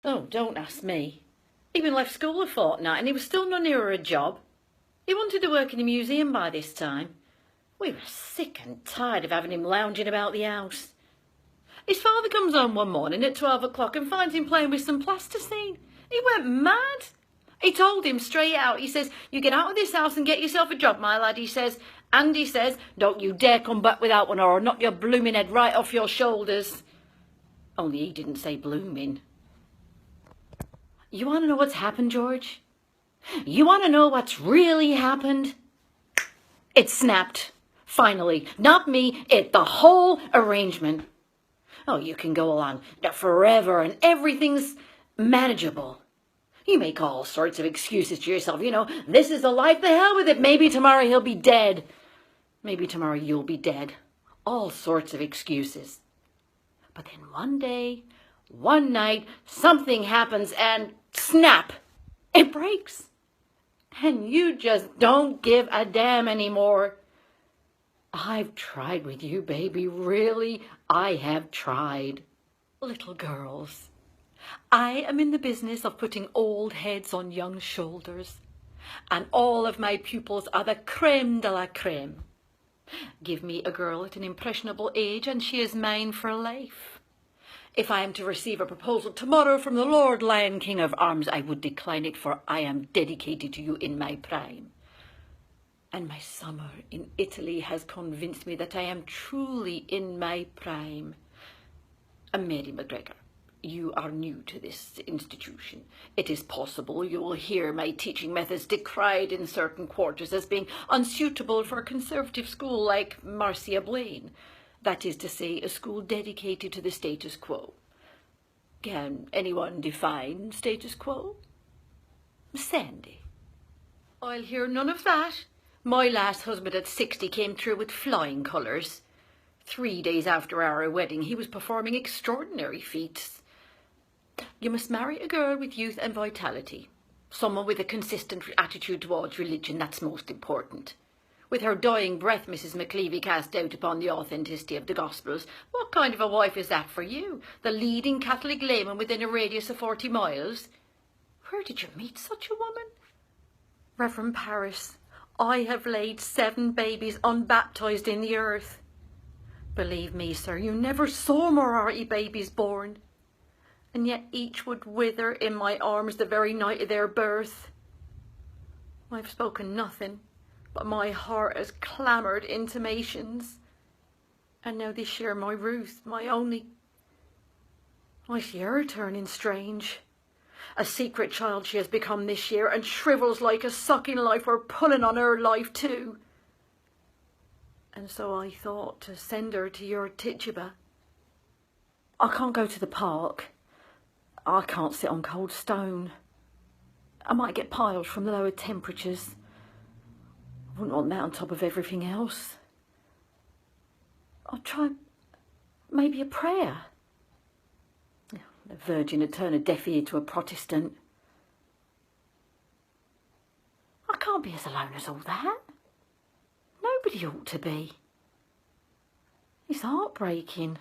Oh, don't ask me. He'd been left school a fortnight and he was still no nearer a job. He wanted to work in a museum by this time. We were sick and tired of having him lounging about the house. His father comes home one morning at 12 o'clock and finds him playing with some plasticine. He went mad. He told him straight out, he says, "You get out of this house and get yourself a job, my lad," he says. And he says, "Don't you dare come back without one or I'll knock your blooming head right off your shoulders." Only he didn't say blooming. You want to know what's happened, George? You want to know what's really happened? It snapped. Finally. Not me, the whole arrangement. Oh, you can go on forever and everything's manageable. You make all sorts of excuses to yourself. You know, this is the life, the hell with it. Maybe tomorrow he'll be dead. Maybe tomorrow you'll be dead. All sorts of excuses. But then one day, one night, something happens and snap, it breaks. And you just don't give a damn anymore. I've tried with you, baby, really, I have tried. Little girls, I am in the business of putting old heads on young shoulders, and all of my pupils are the creme de la creme. Give me a girl at an impressionable age and she is mine for life. If I am to receive a proposal tomorrow from the Lord Lion King of Arms, I would decline it, for I am dedicated to you in my prime. And my summer in Italy has convinced me that I am truly in my prime. And Mary McGregor, you are new to this institution. It is possible you will hear my teaching methods decried in certain quarters as being unsuitable for a conservative school like Marcia Blaine. That is to say, a school dedicated to the status quo. Can anyone define status quo? Sandy. I'll hear none of that. My last husband at 60 came through with flying colours. 3 days after our wedding, he was performing extraordinary feats. You must marry a girl with youth and vitality. Someone with a consistent attitude towards religion, that's most important. With her dying breath, Mrs. McLeavy cast doubt upon the authenticity of the Gospels. What kind of a wife is that for you? The leading Catholic layman within a radius of 40 miles? Where did you meet such a woman? Reverend Paris, I have laid 7 babies unbaptized in the earth. Believe me, sir, you never saw more hearty babies born. And yet each would wither in my arms the very night of their birth. I've spoken nothing, but my heart has clamoured intimations. And now this year my Ruth, my only, I see her turning strange. A secret child she has become this year, and shrivels like a sucking life or pulling on her life too. And so I thought to send her to your Tituba. I can't go to the park. I can't sit on cold stone. I might get piles from the lower temperatures. I wouldn't want that on top of everything else. I'll try maybe a prayer. The Virgin had turned a deaf ear to a Protestant. I can't be as alone as all that. Nobody ought to be. It's heartbreaking.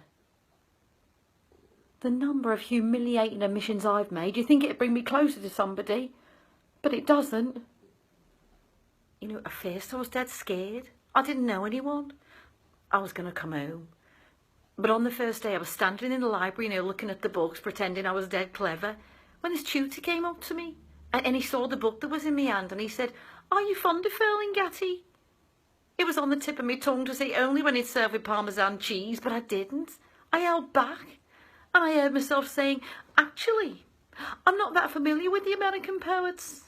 The number of humiliating omissions I've made, you'd think it'd bring me closer to somebody, but it doesn't. You know, at first I was dead scared. I didn't know anyone. I was going to come home. But on the first day I was standing in the library, you know, looking at the books, pretending I was dead clever, when this tutor came up to me and he saw the book that was in my hand and he said, "Are you fond of Ferlinghetti?" It was on the tip of my tongue to say only when it's served with Parmesan cheese, but I didn't. I held back. And I heard myself saying, "Actually, I'm not that familiar with the American poets."